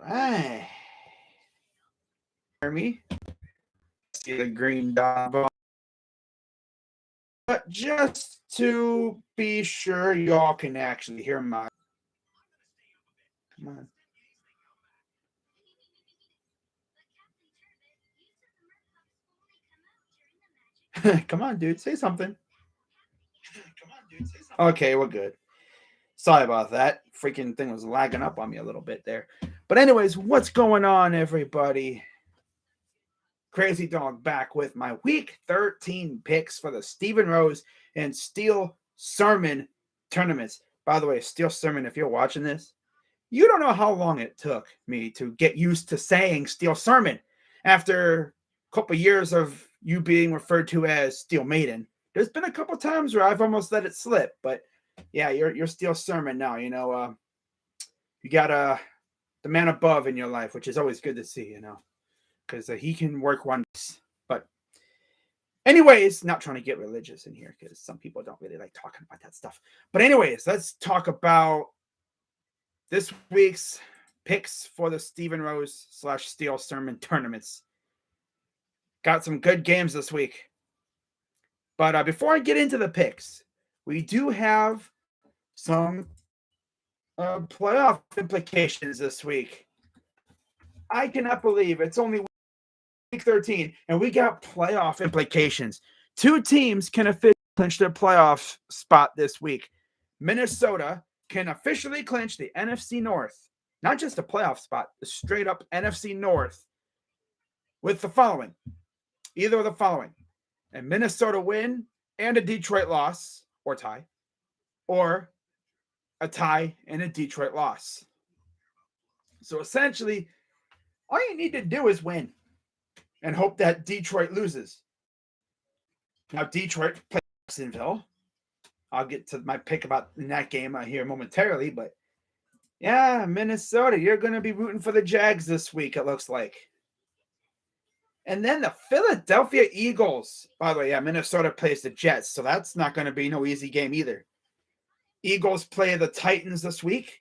right. Hear me? See the green dot. But just to be sure y'all can actually hear my. Come on. Come on, dude. Say something. Okay, we're good. Sorry about that. Freaking thing was lagging up on me a little bit there. But, anyways, what's going on, everybody? Crazy Dog back with my week 13 picks for the Stephen Rose and Steel Sermon tournaments. By the way, Steel Sermon, if you're watching this, you don't know how long it took me to get used to saying Steel Sermon after a couple years of you being referred to as Steel Maiden. There's been a couple times where I've almost let it slip, but yeah, you're Steel Sermon now. You got the man above in your life, which is always good to see, because he can work wonders. But anyways, not trying to get religious in here because some people don't really like talking about that stuff. But anyways, let's talk about this week's picks for the Stephen Rose / Steel Sermon tournaments. Got some good games this week. But before I get into the picks, we do have some playoff implications this week. I cannot believe it's only week 13 and we got playoff implications. Two teams can officially clinch their playoff spot this week. Minnesota can officially clinch the NFC North, not just a playoff spot, the straight up NFC North, with the following. Either of the following: a Minnesota win and a Detroit loss, or tie, or a tie and a Detroit loss. So essentially, all you need to do is win and hope that Detroit loses. Now, Detroit plays Jacksonville. I'll get to my pick about in that game here momentarily, but yeah, Minnesota, you're going to be rooting for the Jags this week, it looks like. And then the Philadelphia Eagles. By the way, yeah, Minnesota plays the Jets, so that's not going to be no easy game either. Eagles play the Titans this week.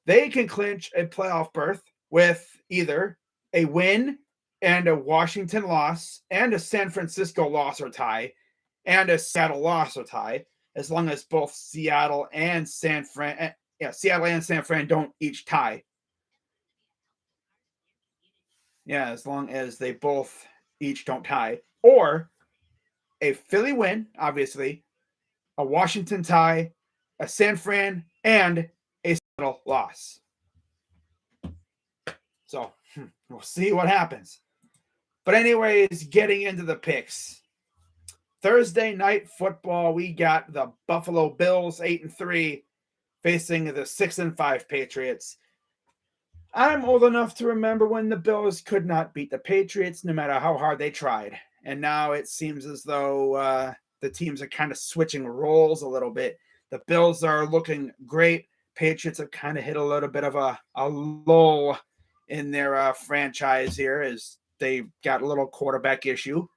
They can clinch a playoff berth with either a win and a Washington loss and a San Francisco loss or tie and a Seattle loss or tie, as long as both Seattle and San Fran don't each tie. Yeah, as long as they both each don't tie. Or a Philly win, obviously, a Washington tie, a San Fran, and a Seattle loss. So we'll see what happens. But anyways, getting into the picks. Thursday night football, we got the Buffalo Bills 8-3 facing the 6-5 Patriots. I'm old enough to remember when the Bills could not beat the Patriots no matter how hard they tried. And now it seems as though the teams are kind of switching roles a little bit. The Bills are looking great. Patriots have kind of hit a little bit of a lull in their franchise here as they got a little quarterback issue.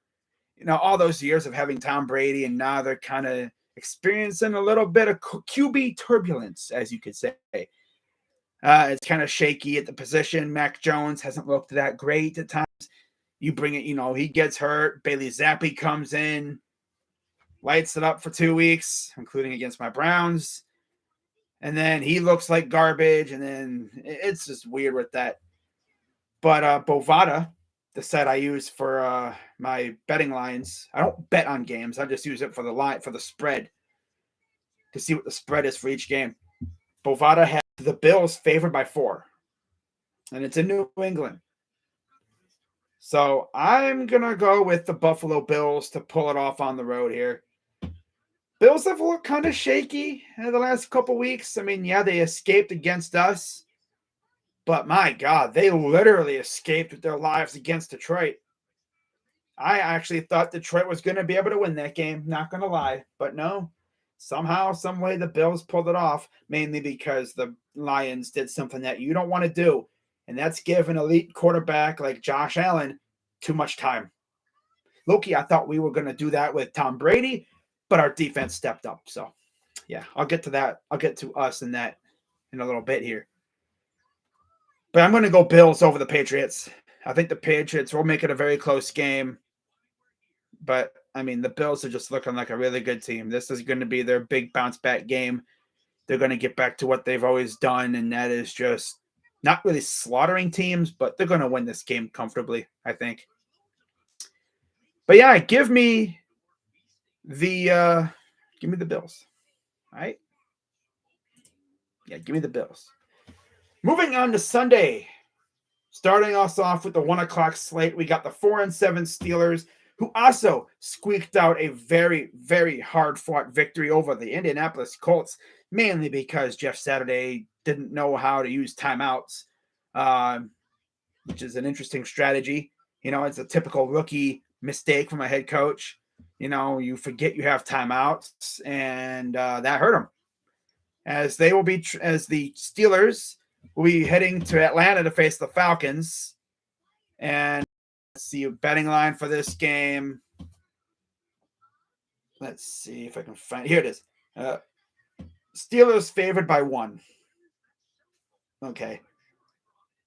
All those years of having Tom Brady, and now they're kind of experiencing a little bit of QB turbulence, as you could say. It's kind of shaky at the position. Mac Jones hasn't looked that great at times. You bring it, he gets hurt. Bailey Zappi comes in, lights it up for 2 weeks, including against my Browns. And then he looks like garbage, and then it's just weird with that. But Bovada, the site I use for my betting lines, I don't bet on games. I just use it for the spread to see what the spread is for each game. Bovada has the Bills favored by 4, and it's in New England. So I'm going to go with the Buffalo Bills to pull it off on the road here. Bills have looked kind of shaky in the last couple weeks. I mean, yeah, they escaped against us, but my God, they literally escaped with their lives against Detroit. I actually thought Detroit was going to be able to win that game, not going to lie, but no. Somehow, some way, the Bills pulled it off, mainly because the Lions did something that you don't want to do, and that's give an elite quarterback like Josh Allen too much time. Loki, I thought we were going to do that with Tom Brady, but our defense stepped up. So, yeah, I'll get to that. I'll get to us in that in a little bit here. But I'm going to go Bills over the Patriots. I think the Patriots will make it a very close game. But, I mean, the Bills are just looking like a really good team. This is going to be their big bounce back game. They're going to get back to what they've always done, and that is just not really slaughtering teams, but they're going to win this game comfortably, I think. But yeah, give me the Bills. All right? Yeah, give me the Bills. Moving on to Sunday. Starting us off with the 1 o'clock slate, we got the 4-7 Steelers, who also squeaked out a very, very hard-fought victory over the Indianapolis Colts, mainly because Jeff Saturday didn't know how to use timeouts, which is an interesting strategy. You know, it's a typical rookie mistake from a head coach. You know, you forget you have timeouts, and that hurt him. As the Steelers will be heading to Atlanta to face the Falcons. And let's see a betting line for this game. Let's see if I can find. Here it is. Steelers favored by 1. Okay.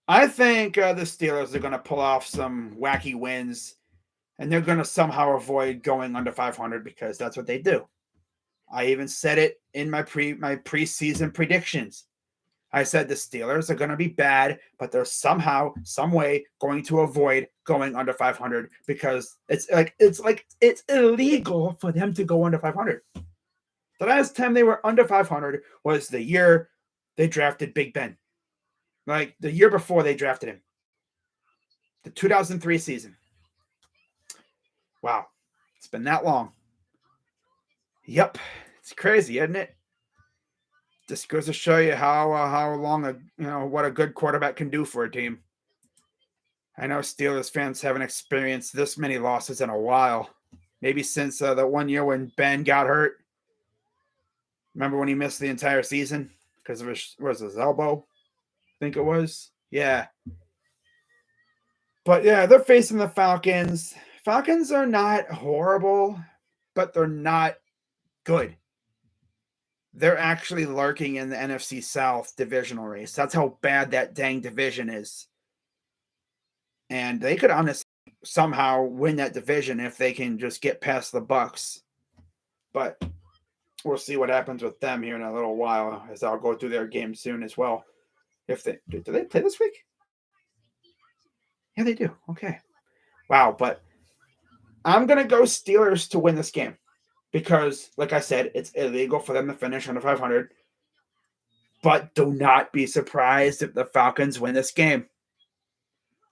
I think the Steelers are going to pull off some wacky wins, and they're going to somehow avoid going under 500 because that's what they do. I even said it in my preseason predictions. I said the Steelers are going to be bad, but they're somehow, some way going to avoid going under 500 because it's illegal for them to go under 500. The last time they were under 500 was the year they drafted Big Ben. Like the year before they drafted him. The 2003 season. Wow. It's been that long. Yep. It's crazy, isn't it? Just goes to show you how long what a good quarterback can do for a team. I know Steelers fans haven't experienced this many losses in a while. Maybe since the 1 year when Ben got hurt. Remember when he missed the entire season because of his elbow? I think it was. Yeah. But yeah, they're facing the Falcons. Falcons are not horrible, but they're not good. They're actually lurking in the NFC South divisional race. That's how bad that dang division is. And they could honestly somehow win that division if they can just get past the Bucks. But we'll see what happens with them here in a little while, as I'll go through their game soon as well. If they do they play this week? Yeah, they do. Okay. Wow, but I'm gonna go Steelers to win this game. Because, like I said, it's illegal for them to finish under 500. But do not be surprised if the Falcons win this game.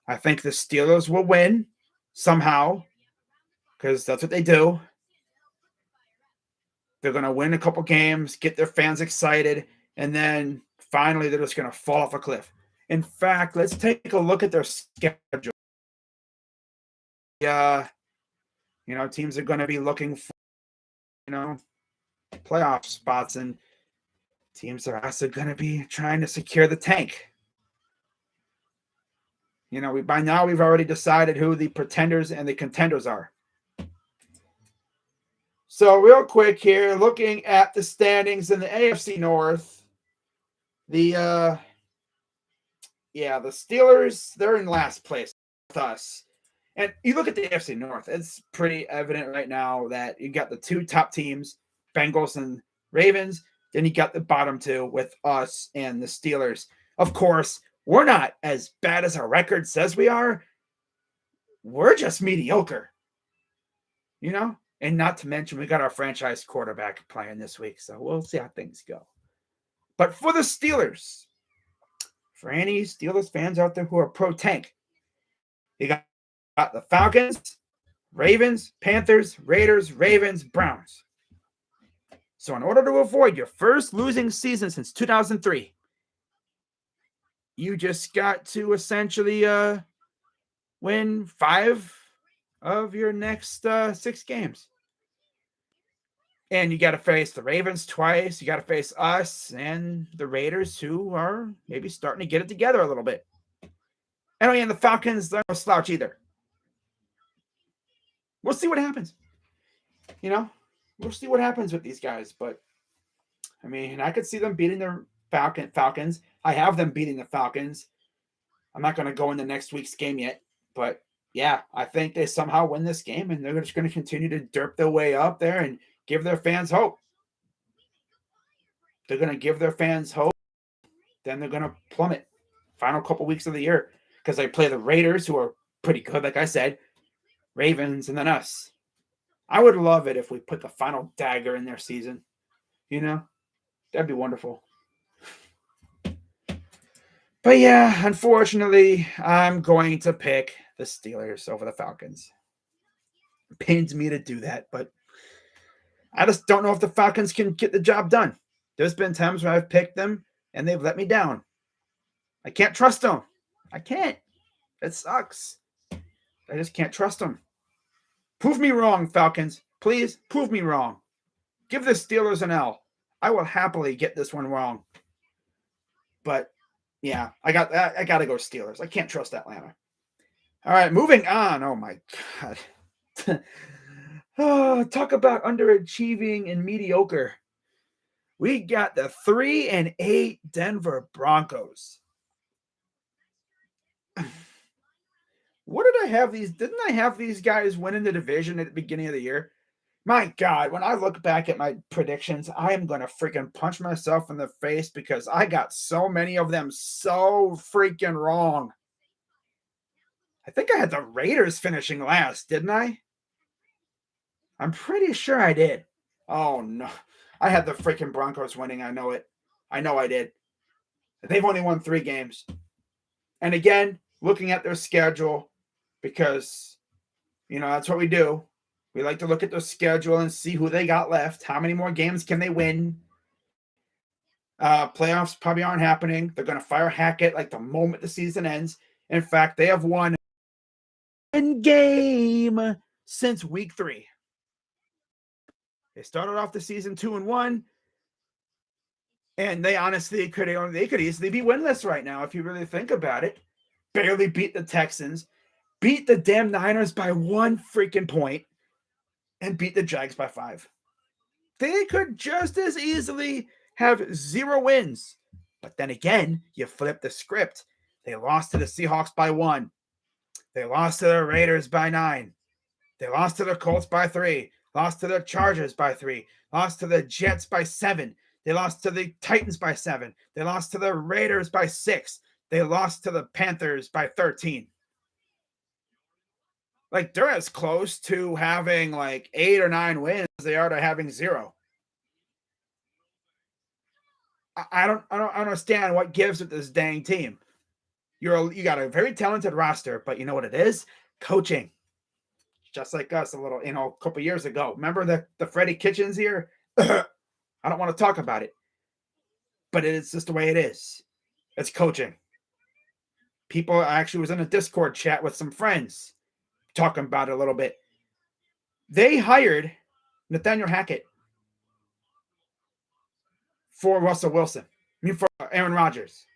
I think the Steelers will win somehow because that's what they do. They're going to win a couple games, get their fans excited, and then finally they're just going to fall off a cliff. In fact, let's take a look at their schedule. Teams are going to be looking for playoff spots, and teams are also going to be trying to secure the tank. By now we've already decided who the pretenders and the contenders are. So real quick here, looking at the standings in the AFC North, the Steelers, they're in last place with us. And you look at the AFC North, it's pretty evident right now that you got the two top teams, Bengals and Ravens. Then you got the bottom two with us and the Steelers. Of course, we're not as bad as our record says we are. We're just mediocre. And not to mention we got our franchise quarterback playing this week. So we'll see how things go. But for the Steelers, for any Steelers fans out there who are pro-tank, you got the Falcons, Ravens, Panthers, Raiders, Ravens, Browns. So in order to avoid your first losing season since 2003, you just got to essentially win 5 of your next 6 games. And you got to face the Ravens twice. You got to face us and the Raiders, who are maybe starting to get it together a little bit. And the Falcons, they're no slouch either. We'll see what happens. We'll see what happens with these guys. But, I could see them beating the Falcons. I have them beating the Falcons. I'm not going to go into next week's game yet, but yeah, I think they somehow win this game, and they're just going to continue to derp their way up there and give their fans hope. They're going to give their fans hope. Then they're going to plummet final couple weeks of the year because they play the Raiders, who are pretty good, like I said, Ravens, and then us. I would love it if we put the final dagger in their season. You know, that'd be wonderful. But yeah, unfortunately, I'm going to pick the Steelers over the Falcons. It pains me to do that, but I just don't know if the Falcons can get the job done. There's been times where I've picked them and they've let me down. I can't trust them. I can't. It sucks. I just can't trust them. Prove me wrong, Falcons. Please prove me wrong. Give the Steelers an L. I will happily get this one wrong. But yeah, I got to go Steelers. I can't trust Atlanta. All right, moving on. Oh my God. Oh, talk about underachieving and mediocre. We got the 3-8 Denver Broncos. What did I have these? Didn't I have these guys winning the division at the beginning of the year? My God, when I look back at my predictions, I am going to freaking punch myself in the face because I got so many of them so freaking wrong. I think I had the Raiders finishing last, didn't I? I'm pretty sure I did. Oh, no. I had the freaking Broncos winning. I know it. I know I did. They've only won 3 games. And again, looking at their schedule, because, you know, that's what we do. We like to look at their schedule and see who they got left. How many more games can they win? Playoffs probably aren't happening. They're going to fire Hackett like the moment the season ends. In fact, they have won 1 game since week 3. They started off the season 2-1. And they honestly could easily be winless right now if you really think about it. Barely beat the Texans, beat the damn Niners by 1 freaking point, and beat the Jags by 5. They could just as easily have 0 wins. But then again, you flip the script. They lost to the Seahawks by 1. They lost to the Raiders by 9. They lost to the Colts by 3. Lost to the Chargers by 3. Lost to the Jets by 7. They lost to the Titans by 7. They lost to the Raiders by 6. They lost to the Panthers by 13. Like, they're as close to having like 8 or 9 wins as they are to having 0. I don't understand what gives with this dang team. You got a very talented roster, but you know what it is? Coaching. Just like us a couple years ago. Remember the Freddie Kitchens here? I don't want to talk about it. But it's just the way it is. It's coaching. People actually was in a Discord chat with some friends talking about it a little bit. They hired Nathaniel Hackett for Russell Wilson. I mean, for Aaron Rodgers.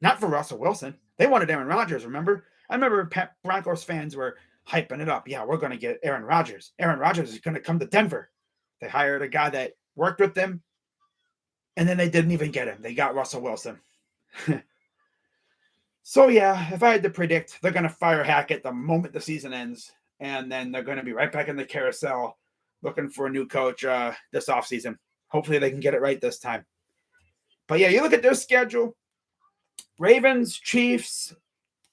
Not for Russell Wilson. They wanted Aaron Rodgers, remember? I remember Broncos fans were hyping it up. Yeah, we're going to get Aaron Rodgers. Aaron Rodgers is going to come to Denver. They hired a guy that worked with them, and then they didn't even get him. They got Russell Wilson. So, yeah, if I had to predict, they're going to fire Hackett the moment the season ends, and then they're going to be right back in the carousel looking for a new coach this offseason. Hopefully they can get it right this time. But, yeah, you look at their schedule. Ravens, Chiefs,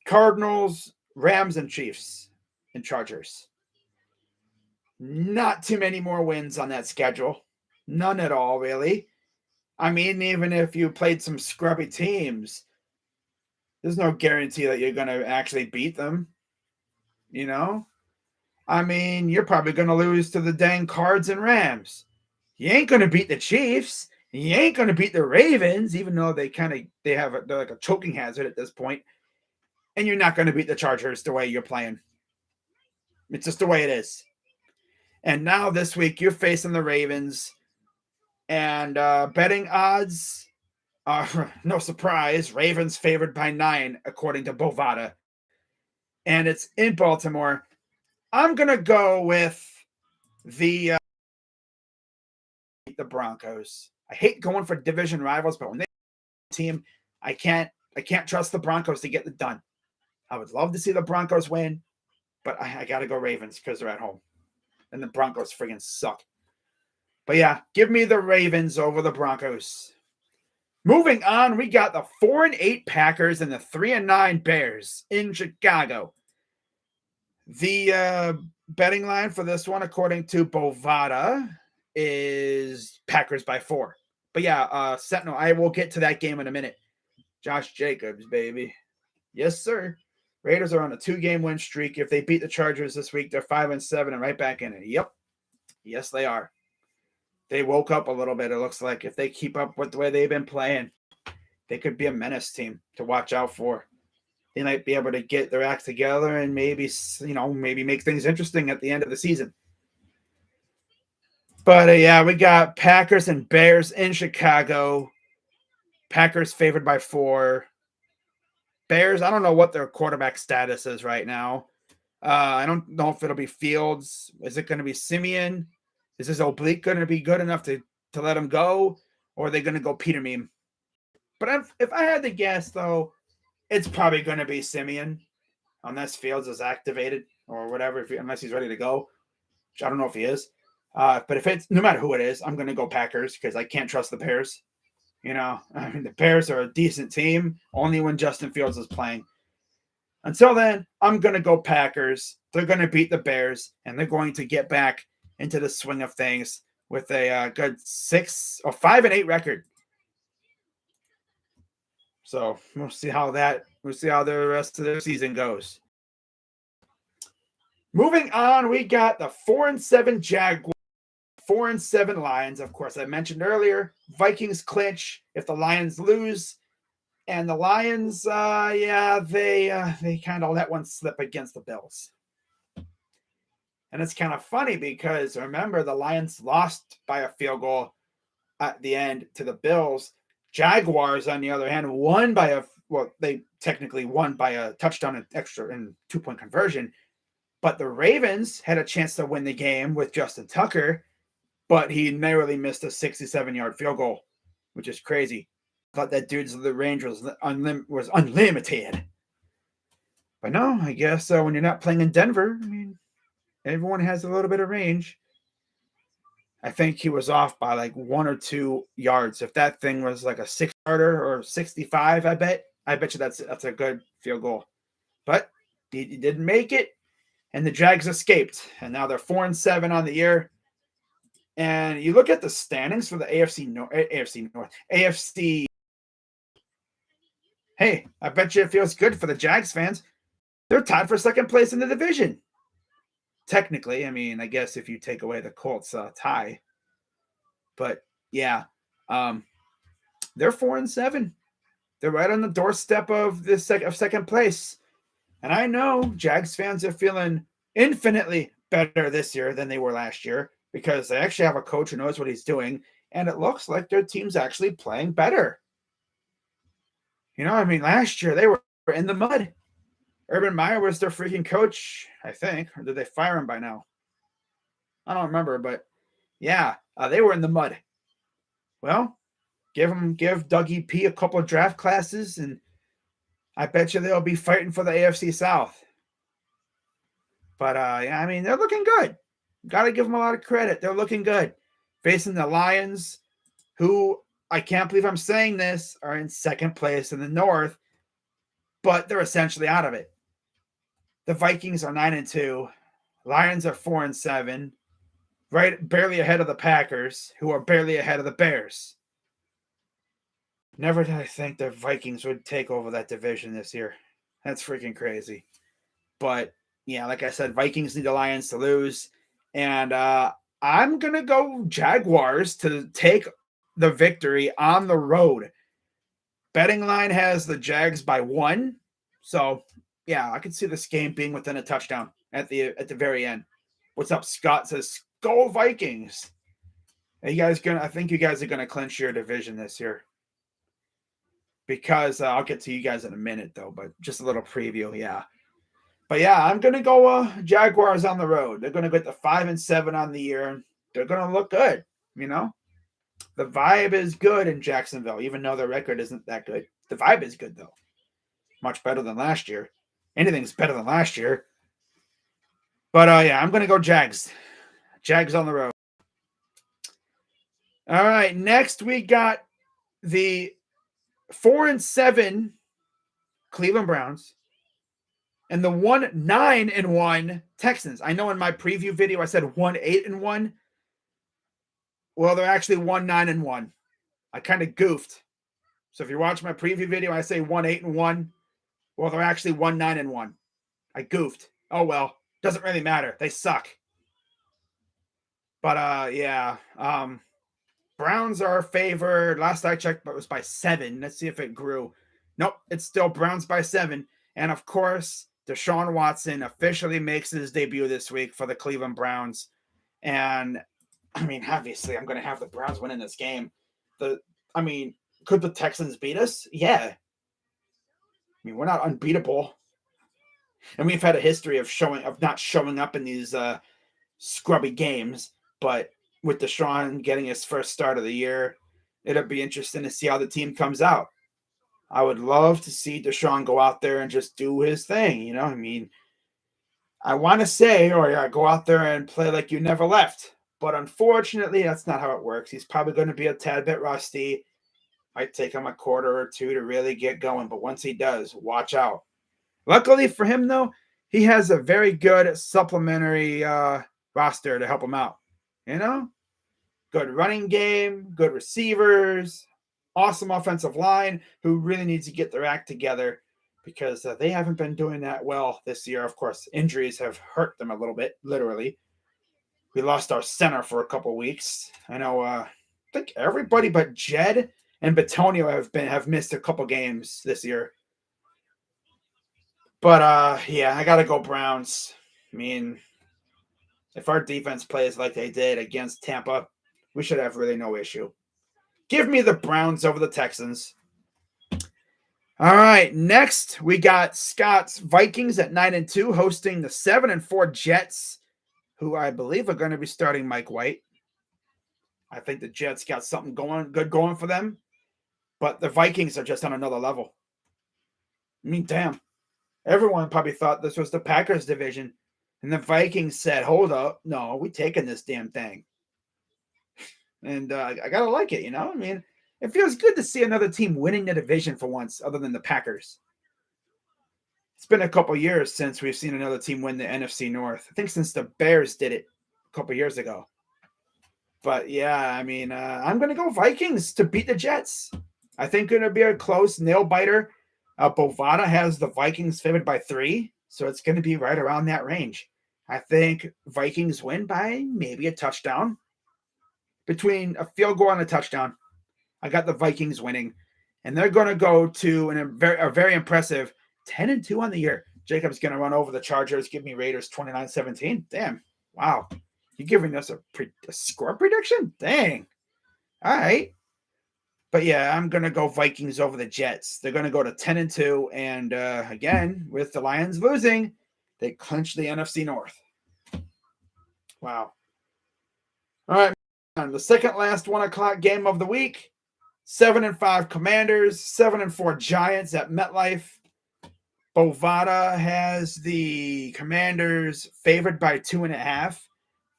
Cardinals, Rams, and Chiefs and Chargers. Not too many more wins on that schedule. None at all, really. I mean, even if you played some scrubby teams, there's no guarantee that you're going to actually beat them. You know? I mean, you're probably going to lose to the dang Cards and Rams. You ain't going to beat the Chiefs. You ain't going to beat the Ravens, even though they're like a choking hazard at this point. And you're not going to beat the Chargers the way you're playing. It's just the way it is. And now this week, you're facing the Ravens. And betting odds, no surprise, Ravens favored by 9, according to Bovada. And it's in Baltimore. I'm going to go with the Broncos. I hate going for division rivals, but when they team, I can't I can't trust the Broncos to get it done. I would love to see the Broncos win, but I got to go Ravens because they're at home. And the Broncos friggin' suck. But yeah, give me the Ravens over the Broncos. Moving on, we got the 4-8 Packers and the 3-9 Bears in Chicago. The betting line for this one, according to Bovada, is Packers by 4. But yeah, Sentinel, I will get to that game in a minute. Josh Jacobs, baby. Yes, sir. Raiders are on a 2-game win streak. If they beat the Chargers this week, they're 5-7 and right back in it. Yep. Yes, they are. They woke up a little bit, it looks like. If they keep up with the way they've been playing, they could be a menace team to watch out for. They might be able to get their act together and maybe make things interesting at the end of the season. But yeah, we got Packers and Bears in Chicago. Packers favored by 4. Bears, I don't know what their quarterback status is right now. I don't know if it'll be Fields. Is it going to be Simeon? Is this oblique going to be good enough to let him go? Or are they going to go Peter Meme? But if I had to guess, though, it's probably going to be Simeon unless Fields is activated or whatever, unless he's ready to go. Which I don't know if he is. But if it's no matter who it is, I'm going to go Packers because I can't trust the Bears. The Bears are a decent team only when Justin Fields is playing. Until then, I'm going to go Packers. They're going to beat the Bears, and they're going to get back into the swing of things with a good 5-8 record. So we'll see how the rest of the season goes. Moving on, we got the 4-7 Jaguars, 4-7 Lions. Of course, I mentioned earlier, Vikings clinch if the Lions lose. And the Lions, they kind of let one slip against the Bills. And it's kind of funny because, remember, the Lions lost by a field goal at the end to the Bills. Jaguars, on the other hand, they technically won by a touchdown and extra and 2-point conversion. But the Ravens had a chance to win the game with Justin Tucker, but he narrowly missed a 67-yard field goal, which is crazy. Thought that dude's the range was unlimited. But no, I guess when you're not playing in Denver, everyone has a little bit of range. I think he was off by like 1 or 2 yards. If that thing was like a 6-yarder or 65, I bet you that's a good field goal. But he didn't make it, and the Jags escaped, and now they're 4-7 on the year. And you look at the standings for the AFC North. Hey, I bet you it feels good for the Jags fans. They're tied for second place in the division. Technically, I guess if you take away the Colts tie. But yeah, they're 4-7. They're right on the doorstep of second place. And I know Jags fans are feeling infinitely better this year than they were last year because they actually have a coach who knows what he's doing, and it looks like their team's actually playing better. Last year they were in the mud. Urban Meyer was their freaking coach, I think. Or did they fire him by now? I don't remember, but yeah, they were in the mud. Well, give Dougie P a couple of draft classes, and I bet you they'll be fighting for the AFC South. But, they're looking good. Got to give them a lot of credit. They're looking good. Facing the Lions, who, I can't believe I'm saying this, are in second place in the North, but they're essentially out of it. The Vikings are 9-2. Lions are 4-7. Right, barely ahead of the Packers, who are barely ahead of the Bears. Never did I think the Vikings would take over that division this year. That's freaking crazy. But, yeah, like I said, Vikings need the Lions to lose. And I'm going to go Jaguars to take the victory on the road. Betting line has the Jags by 1. So, yeah, I could see this game being within a touchdown at the very end. What's up, Scott? Says, go Vikings. I think you guys are going to clinch your division this year. Because I'll get to you guys in a minute, though, but just a little preview, yeah. But yeah, I'm going to go Jaguars on the road. They're going to get the 5-7 on the year. They're going to look good, The vibe is good in Jacksonville, even though their record isn't that good. The vibe is good, though. Much better than last year. Anything's better than last year. But yeah, I'm going to go Jags. Jags on the road. All right, next we got the 4-7 Cleveland Browns and the 1-9-1 Texans. I know in my preview video I said 1-8-1. Well, they're actually 1-9-1. I kind of goofed. So if you watch my preview video, I say 1-8-1. Well, they're actually 1-9-1. I goofed. Oh well, doesn't really matter. They suck. But yeah, Browns are favored. Last I checked, but it was by 7. Let's see if it grew. Nope, it's still Browns by 7. And of course, Deshaun Watson officially makes his debut this week for the Cleveland Browns. And I mean, obviously, I'm going to have the Browns winning this game. Could the Texans beat us? Yeah. I mean, we're not unbeatable. And we've had a history of not showing up in these scrubby games. But with Deshaun getting his first start of the year, it'll be interesting to see how the team comes out. I would love to see Deshaun go out there and just do his thing. You know, I mean, I want to say, go out there and play like you never left. But unfortunately, that's not how it works. He's probably going to be a tad bit rusty. Might take him a quarter or two to really get going. But once he does, watch out. Luckily for him, though, he has a very good supplementary roster to help him out. You know? Good running game, good receivers, awesome offensive line who really needs to get their act together because they haven't been doing that well this year. Of course, injuries have hurt them a little bit, literally. We lost our center for a couple weeks. I know I think everybody but Jed and Batonio have missed a couple games this year. But yeah, I got to go Browns. I mean, if our defense plays like they did against Tampa, we should have really no issue. Give me the Browns over the Texans. All right, next we got Scott's Vikings at 9-2 hosting the 7-4 Jets, who I believe are going to be starting Mike White. I think the Jets got something good going for them, but the Vikings are just on another level. I mean, damn. Everyone probably thought this was the Packers division, and the Vikings said, hold up, no, we're taking this damn thing. And I got to like it, you know? I mean, it feels good to see another team winning the division for once, other than the Packers. It's been a couple years since we've seen another team win the NFC North. I think since the Bears did it a couple years ago. But yeah, I mean, I'm going to go Vikings to beat the Jets. I think it's going to be a close nail biter. Bovada has the Vikings favored by 3, so it's going to be right around that range. I think Vikings win by maybe a touchdown. Between a field goal and a touchdown, I got the Vikings winning, and they're going to go to a very impressive 10-2 on the year. Jacob's going to run over the Chargers, give me Raiders 29-17. Damn, wow, you giving us a score prediction? Dang, all right. But yeah, I'm going to go Vikings over the Jets. They're going to go to 10-2, and again, with the Lions losing, they clinch the NFC North. Wow. All right. The second last 1 o'clock game of the week, 7-5 Commanders, 7-4 Giants at MetLife. Bovada has the Commanders favored by 2.5,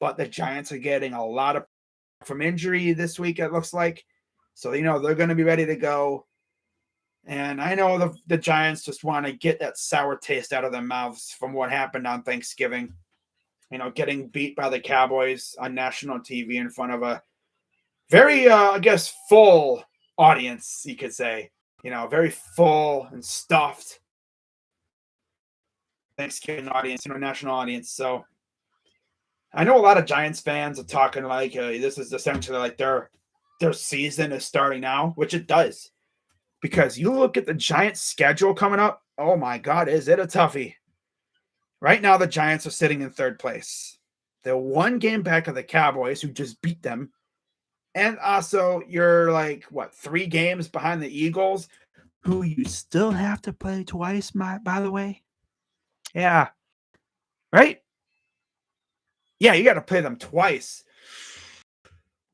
but the Giants are getting a lot of from injury this week, it looks like. So, you know, they're going to be ready to go. And I know the Giants just want to get that sour taste out of their mouths from what happened on Thanksgiving. You know, getting beat by the Cowboys on national TV in front of a very, full audience, you could say. You know, very full and stuffed Thanksgiving audience, national audience. So I know a lot of Giants fans are talking like this is essentially like their season is starting now, which it does. Because you look at the Giants' schedule coming up, oh my God, is it a toughie? Right now, the Giants are sitting in 3rd place. They're 1 game back of the Cowboys, who just beat them. And also, you're 3 games behind the Eagles, who you still have to play twice, by the way. Yeah. Right? Yeah, you got to play them twice.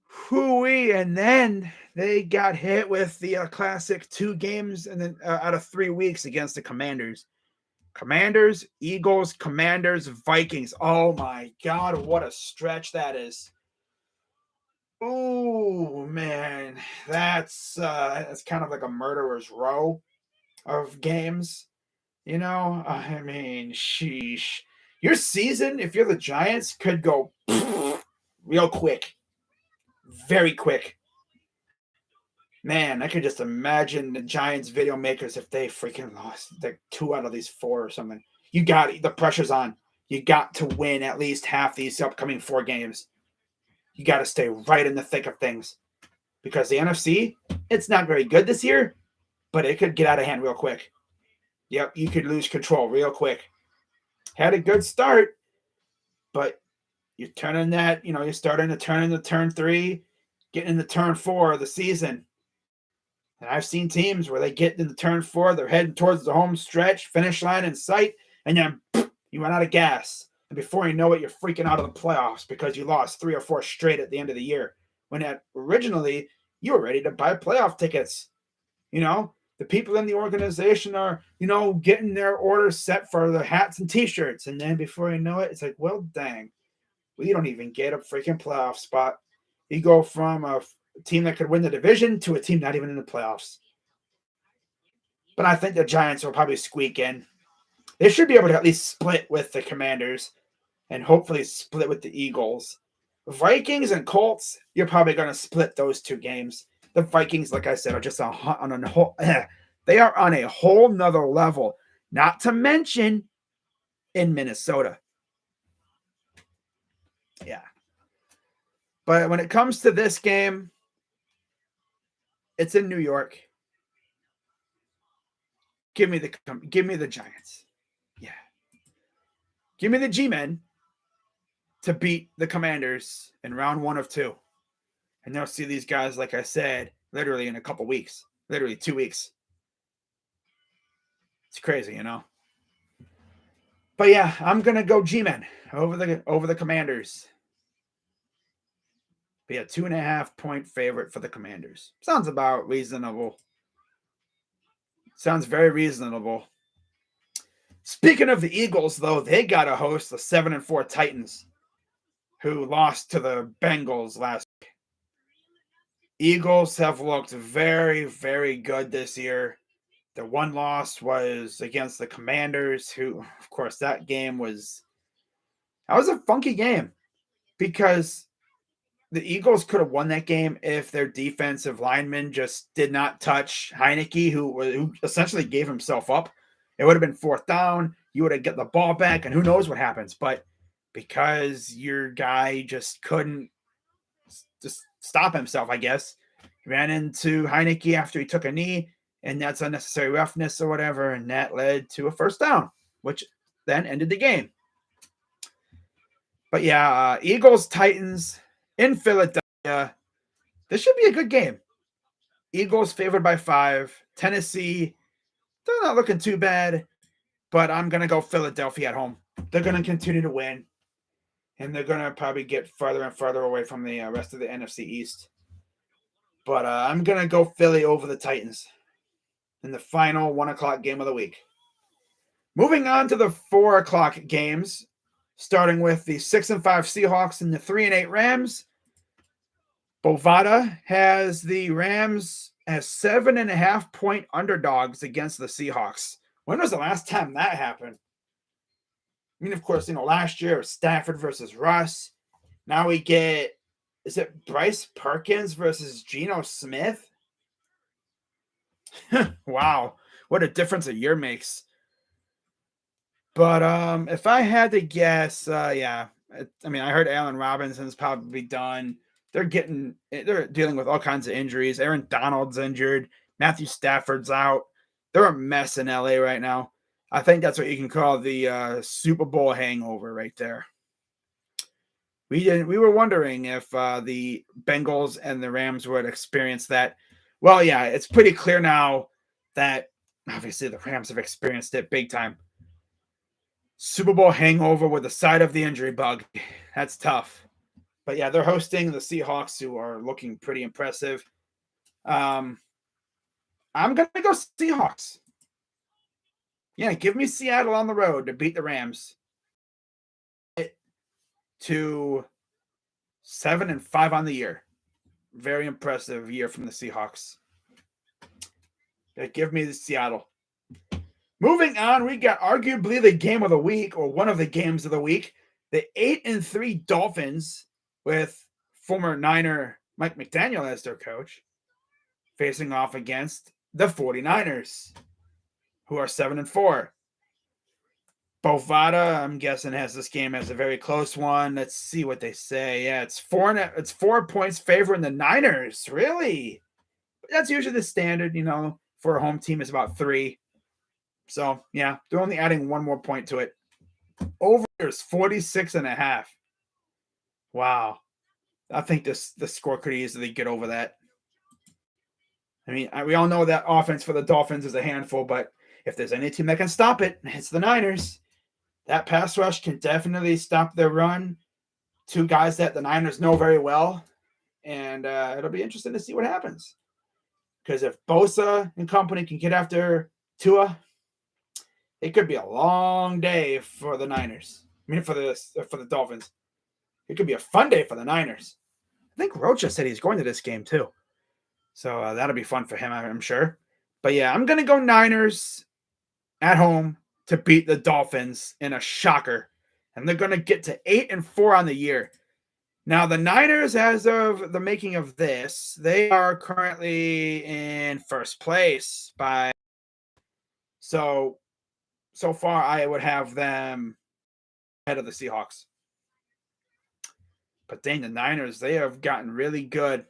Hooey, and then they got hit with the classic 2 games and then out of 3 weeks against the Commanders. Commanders, Eagles, Commanders, Vikings. Oh my God, what a stretch that is. Oh man, that's kind of like a murderer's row of games. I mean, sheesh. Your season, if you're the Giants, could go real quick. Very quick. Man, I could just imagine the Giants video makers if they freaking lost like 2 out of these 4 or something. You got it. The pressure's on. You got to win at least half these upcoming 4 games. You got to stay right in the thick of things. Because the NFC, it's not very good this year, but it could get out of hand real quick. Yep, you could lose control real quick. Had a good start, but you're turning that, you're starting to turn into turn 3, getting into turn 4 of the season. And I've seen teams where they get into turn 4, they're heading towards the home stretch, finish line in sight, and then you run out of gas. And before you know it, you're freaking out of the playoffs because you lost 3 or 4 straight at the end of the year. When originally you were ready to buy playoff tickets. The people in the organization are, getting their orders set for the hats and T-shirts. And then before you know it, it's like, well, dang, we don't even get a freaking playoff spot. You go from a team that could win the division to a team not even in the playoffs. But I think the Giants will probably squeak in. They should be able to at least split with the Commanders and hopefully split with the Eagles. Vikings and Colts, you're probably going to split those 2 games. The Vikings, like I said, are just on a whole. They are on a whole nother level. Not to mention in Minnesota. Yeah. But when it comes to this game, it's in New York. Give me the Giants. Yeah. Give me the G-Men to beat the Commanders in round 1 of 2. And they'll see these guys, like I said, literally in a couple weeks. Literally 2 weeks. It's crazy, But yeah, I'm gonna go G-Men over the Commanders. Be a 2.5 point favorite for the Commanders. Sounds about reasonable. Sounds very reasonable. Speaking of the Eagles, though, they got to host the 7-4 Titans, who lost to the Bengals last week. Eagles have looked very, very good this year. The one loss was against the Commanders, who, of course, that was a funky game because the Eagles could have won that game if their defensive lineman just did not touch Heineke, who essentially gave himself up. It would have been 4th down. You would have got the ball back, and who knows what happens. But because your guy just couldn't just stop himself, I guess, he ran into Heineke after he took a knee, and that's unnecessary roughness or whatever, and that led to a 1st down, which then ended the game. But yeah, Eagles-Titans in Philadelphia. This should be a good game. Eagles favored by 5. Tennessee, they're not looking too bad, but I'm going to go Philadelphia at home. They're going to continue to win, and they're going to probably get further and further away from the rest of the NFC East. But I'm going to go Philly over the Titans in the final 1 o'clock game of the week. Moving on to the 4 o'clock games, starting with the 6-5 Seahawks and the 3-8 Rams. Bovada has the Rams as 7.5 point underdogs against the Seahawks. When was the last time that happened? I mean, of course, last year it was Stafford versus Russ. Now we get, is it Bryce Perkins versus Geno Smith? Wow, what a difference a year makes. But if I had to guess, yeah, I mean, I heard Allen Robinson's probably done. They're dealing with all kinds of injuries. Aaron Donald's injured. Matthew Stafford's out. They're a mess in LA right now. I think that's what you can call the Super Bowl hangover right there. We were wondering if the Bengals and the Rams would experience that. Well, yeah, it's pretty clear now that obviously the Rams have experienced it big time. Super Bowl hangover with the side of the injury bug. That's tough. But yeah, they're hosting the Seahawks, who are looking pretty impressive. I'm going to go Seahawks. Yeah, give me Seattle on the road to beat the Rams. To 7-5 on the year. Very impressive year from the Seahawks. Give me the Seattle. Moving on, we got arguably the game of the week, or one of the games of the week. The 8-3 Dolphins, with former Niner Mike McDaniel as their coach, facing off against the 49ers, who are 7-4. Bovada, I'm guessing, has this game as a very close one. Let's see what they say. Yeah, it's 4 points favoring the Niners. Really? That's usually the standard, for a home team is about 3. So, yeah, they're only adding 1 more point to it. Over is 46.5. Wow. I think the score could easily get over that. I mean, we all know that offense for the Dolphins is a handful, but if there's any team that can stop it, it's the Niners. That pass rush can definitely stop their run. 2 guys that the Niners know very well. And it'll be interesting to see what happens. Because if Bosa and company can get after Tua, it could be a long day for the Niners. I mean, for the Dolphins. It could be a fun day for the Niners. I think Rocha said he's going to this game too. So that'll be fun for him, I'm sure. But yeah, I'm going to go Niners at home to beat the Dolphins in a shocker. And they're going to get to 8-4 on the year. Now, the Niners, as of the making of this, they are currently in first place by. So far, I would have them ahead of the Seahawks. But dang, the Niners, they have gotten really good.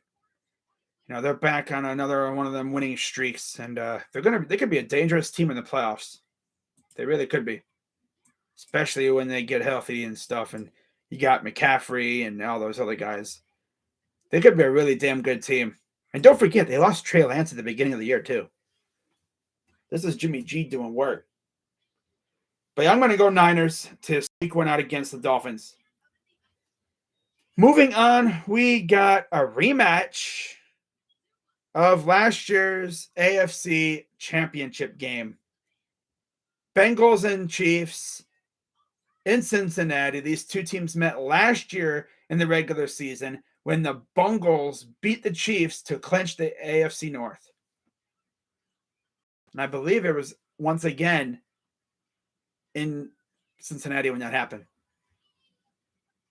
They're back on another one of them winning streaks, and they could be a dangerous team in the playoffs. They really could be, especially when they get healthy and stuff. And you got McCaffrey and all those other guys. They could be a really damn good team. And don't forget, they lost Trey Lance at the beginning of the year too. This is Jimmy G doing work. But I'm going to go Niners to sneak one out against the Dolphins. Moving on, we got a rematch of last year's AFC Championship game. Bengals and Chiefs in Cincinnati. These 2 teams met last year in the regular season when the Bengals beat the Chiefs to clinch the AFC North. And I believe it was once again in Cincinnati when that happened.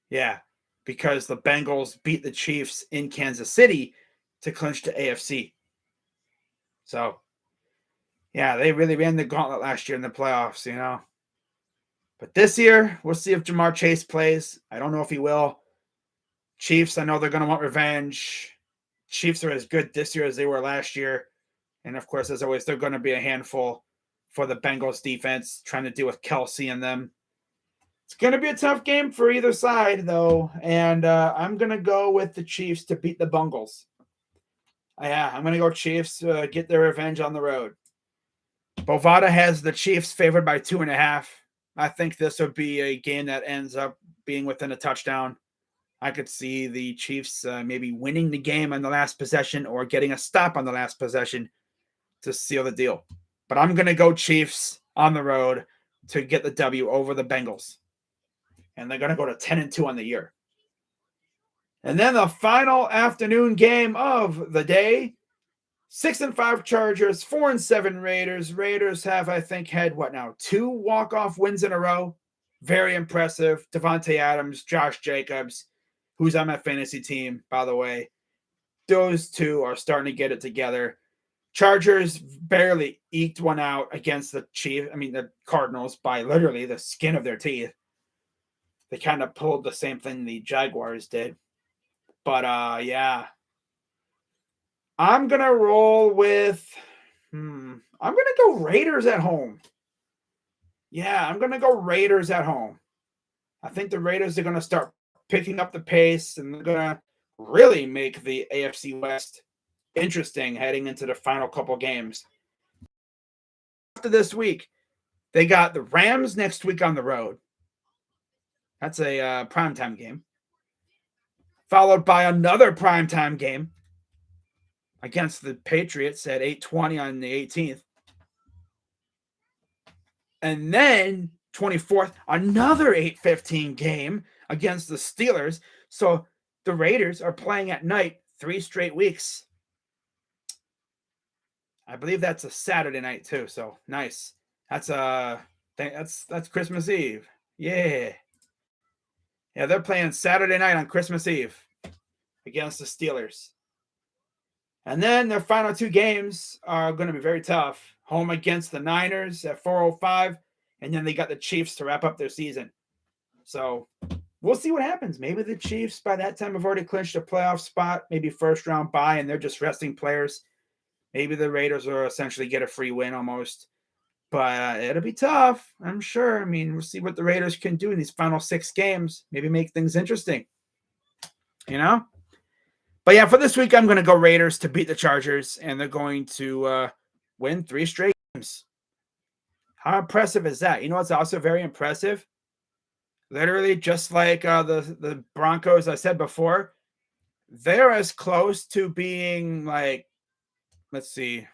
Yeah, because the Bengals beat the Chiefs in Kansas City to clinch the AFC. So, yeah, they really ran the gauntlet last year in the playoffs, But this year, we'll see if Jamar Chase plays. I don't know if he will. Chiefs, I know they're going to want revenge. Chiefs are as good this year as they were last year. And, of course, as always, they're going to be a handful for the Bengals defense, trying to deal with Kelsey and them. It's going to be a tough game for either side, though. And I'm going to go with the Chiefs to beat the Bengals. Yeah, I'm going to go Chiefs, get their revenge on the road. Bovada has the Chiefs favored by 2.5. I think this would be a game that ends up being within a touchdown. I could see the Chiefs maybe winning the game on the last possession or getting a stop on the last possession to seal the deal. But I'm going to go Chiefs on the road to get the W over the Bengals. And they're going to go to 10-2 on the year. And then the final afternoon game of the day, 6-5 Chargers, 4-7 Raiders. Raiders have, I think, had 2 walk-off wins in a row. Very impressive. Devontae Adams, Josh Jacobs, who's on my fantasy team, by the way. Those 2 are starting to get it together. Chargers barely eked one out against the Cardinals by literally the skin of their teeth. They kind of pulled the same thing the Jaguars did. But, yeah. I'm going to roll with, I'm going to go Raiders at home. Yeah, I'm going to go Raiders at home. I think the Raiders are going to start picking up the pace and they're going to really make the AFC West interesting heading into the final couple games. After this week, they got the Rams next week on the road. That's a primetime game. Followed by another primetime game against the Patriots at 8:20 on the 18th. And then 24th, another 8:15 game against the Steelers. So the Raiders are playing at night 3 straight weeks. I believe that's a Saturday night too. So nice. That's Christmas Eve. Yeah. Yeah, they're playing Saturday night on Christmas Eve against the Steelers. And then their final 2 games are going to be very tough. Home against the Niners at 4:05, and then they got the Chiefs to wrap up their season. So we'll see what happens. Maybe the Chiefs by that time have already clinched a playoff spot, maybe first round bye, and they're just resting players. Maybe the Raiders will essentially get a free win almost. But it'll be tough, I'm sure. I mean, we'll see what the Raiders can do in these final 6 games. Maybe make things interesting. You know? But yeah, for this week, I'm going to go Raiders to beat the Chargers, and they're going to win 3 straight games. How impressive is that? You know what's also very impressive? Literally, just like the Broncos I said before, they're as close to being like, let's see,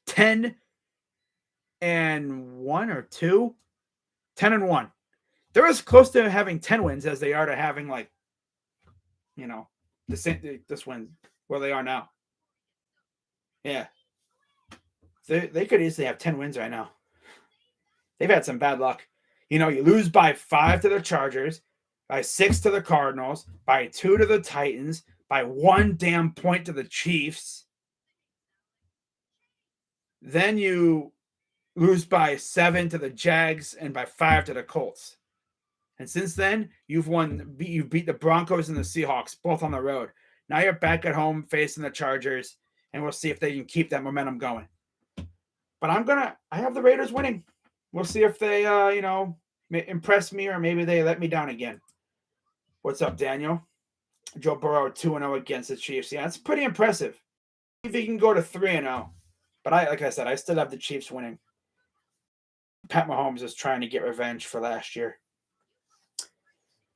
10-1 or 2? 10-1. They're as close to having 10 wins as they are to having, like, you know, this win where they are now. Yeah. They could easily have 10 wins right now. They've had some bad luck. You know, you lose by 5 to the Chargers, by 6 to the Cardinals, by 2 to the Titans, by 1 damn point to the Chiefs. Then you lose by 7 to the Jags and by 5 to the Colts. And since then, you've beat the Broncos and the Seahawks, both on the road. Now you're back at home facing the Chargers, and we'll see if they can keep that momentum going. But I have the Raiders winning. We'll see if they, impress me or maybe they let me down again. What's up, Daniel? Joe Burrow 2-0 against the Chiefs. Yeah, it's pretty impressive. If he can go to 3-0. But like I said, I still have the Chiefs winning. Pat Mahomes is trying to get revenge for last year.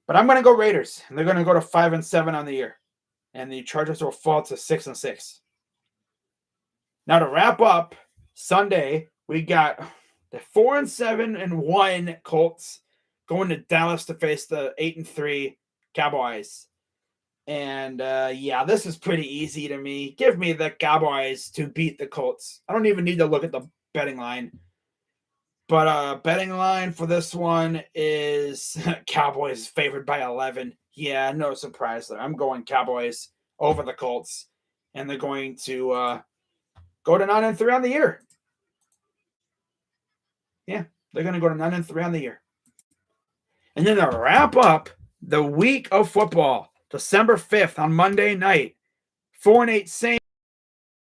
But I'm going to go Raiders, and they're going to go to 5-7 on the year, and the Chargers will fall to 6-6. Now to wrap up Sunday, we got the 4-7-1 Colts going to Dallas to face the 8-3 Cowboys. And this is pretty easy to me. Give me the Cowboys to beat the Colts. I don't even need to look at the betting line. But betting line for this one is Cowboys favored by 11. Yeah, no surprise there. I'm going Cowboys over the Colts, and they're going to go to 9-3 on the year. Yeah, they're going to go to 9-3 on the year. And then to wrap up the week of football, December 5th on Monday night, 4-8 Saints,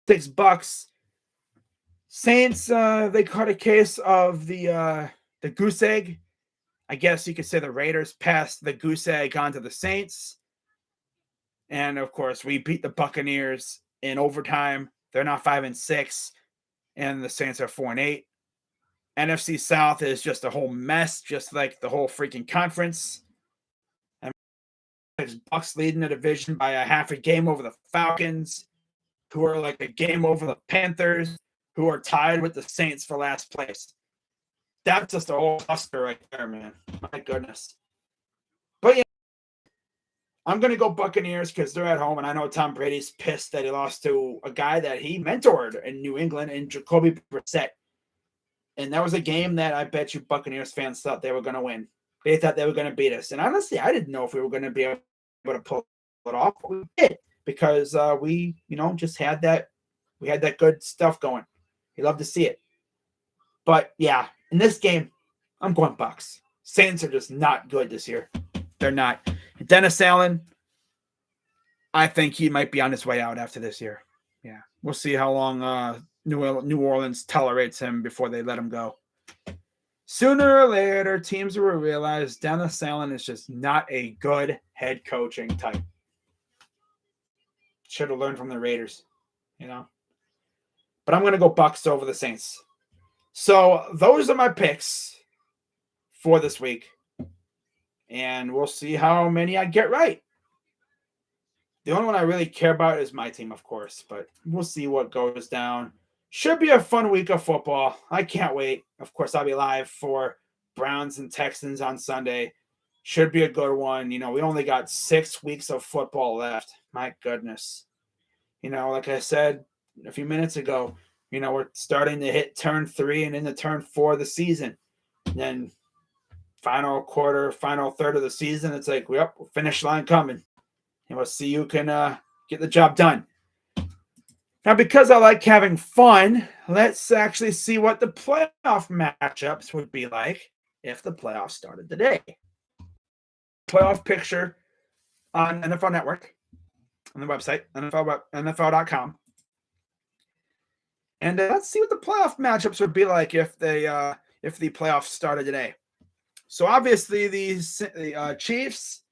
6 Bucks. Saints, they caught a case of the goose egg. I guess you could say the Raiders passed the goose egg onto the Saints. And, of course, we beat the Buccaneers in overtime. They're now 5-6, and the Saints are 4-8. NFC South is just a whole mess, just like the whole freaking conference. And Bucks leading the division by a half a game over the Falcons, who are like a game over the Panthers, who are tied with the Saints for last place. That's just a whole cluster right there, man. My goodness. But yeah, I'm going to go Buccaneers because they're at home, and I know Tom Brady's pissed that he lost to a guy that he mentored in New England, and Jacoby Brissett. And that was a game that I bet you Buccaneers fans thought they were going to win. They thought they were going to beat us. And honestly, I didn't know if we were going to be able to pull it off, but we did because we, just had that. We had that good stuff going. You love to see it. But yeah, in this game, I'm going Bucks. Saints are just not good this year. They're not. Dennis Allen, I think he might be on his way out after this year. Yeah, we'll see how long New Orleans tolerates him before they let him go. Sooner or later, teams will realize Dennis Allen is just not a good head coaching type. Should have learned from the Raiders, But I'm going to go Bucks over the Saints. So those are my picks for this week. And we'll see how many I get right. The only one I really care about is my team, of course, but we'll see what goes down. Should be a fun week of football. I can't wait. Of course, I'll be live for Browns and Texans on Sunday. Should be a good one. We only got 6 weeks of football left. My goodness. Like I said a few minutes ago, we're starting to hit turn 3 and into turn 4 of the season. And then final quarter, final third of the season, it's like, yep, finish line coming. And we'll see who can get the job done. Now, because I like having fun, let's actually see what the playoff matchups would be like if the playoffs started today. Playoff picture on NFL Network, on the website, NFL.com. And let's see what the playoff matchups would be like if the playoffs started today. So obviously the Chiefs.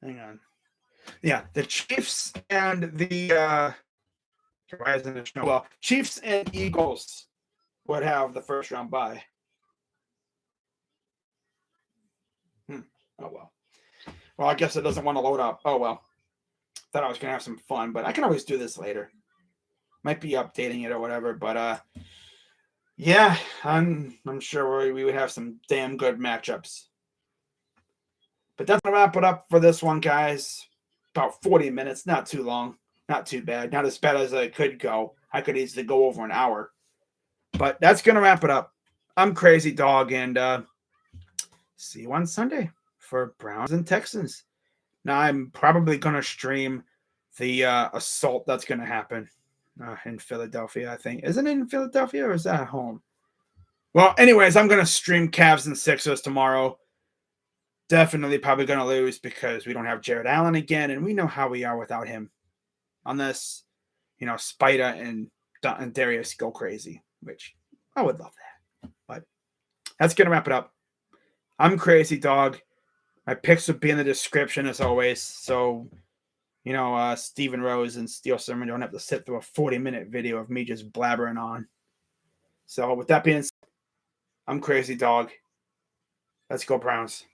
Hang on. Yeah, the Chiefs and the why isn't it show? Well, Chiefs and Eagles would have the first round bye. Oh well. Well, I guess it doesn't want to load up. Oh well. Thought I was gonna have some fun, but I can always do this later. Might be updating it or whatever, but yeah, I'm sure we would have some damn good matchups. But that's gonna wrap it up for this one, guys. About 40 minutes, not too long, not too bad, not as bad as I could go. I could easily go over an hour, but that's gonna wrap it up. I'm Crazy Dog, and see you on Sunday for Browns and Texans. Now I'm probably gonna stream the assault that's gonna happen in Philadelphia. I think isn't it in Philadelphia or is that at home? Well, anyways, I'm gonna stream Cavs and Sixers tomorrow. Definitely probably going to lose because we don't have Jared Allen again, and we know how we are without him. Unless, Spida and Darius go crazy, which I would love that. But that's going to wrap it up. I'm Crazy Dog. My picks will be in the description as always. So, Steven Rose and Steel Sermon don't have to sit through a 40-minute video of me just blabbering on. So, with that being said, I'm Crazy Dog. Let's go Browns.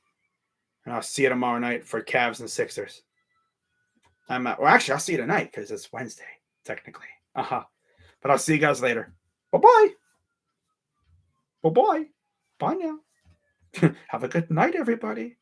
And I'll see you tomorrow night for Cavs and Sixers. Actually, I'll see you tonight because it's Wednesday, technically. But I'll see you guys later. Bye-bye. Bye-bye. Bye now. Have a good night, everybody.